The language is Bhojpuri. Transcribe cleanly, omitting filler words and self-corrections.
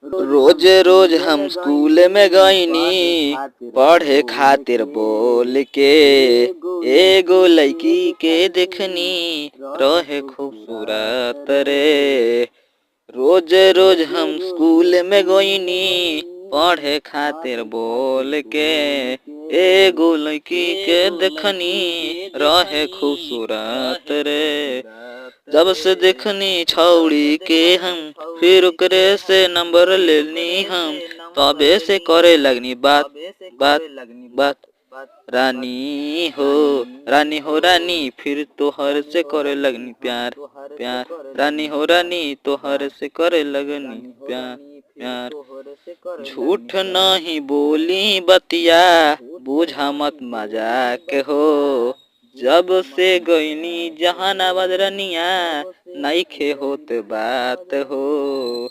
रोज रोज हम स्कूल में गईनी पढ़े खातिर बोल के। एगो लड़की के देखनी रहे खूबसूरत रे। रोज रोज हम स्कूल में गईनी पढ़े खातिर बोल के। एगो लड़की के देखनी रहे खूबसूरत रे। जब से देखनी छौड़ी के हम फिर ओकरे से नंबर लेनी हम। तबे से करे लगनी बात बात बात। रानी हो रानी हो रानी फिर तोहर से करे लगनी प्यार प्यार। रानी हो रानी तोहर से करे लगनी प्यार प्यार। झूठ नहीं बोली बतिया बूझा मत मजाक हो। जब से गईनी जहानाबाद रनिया नइखे होत बात हो।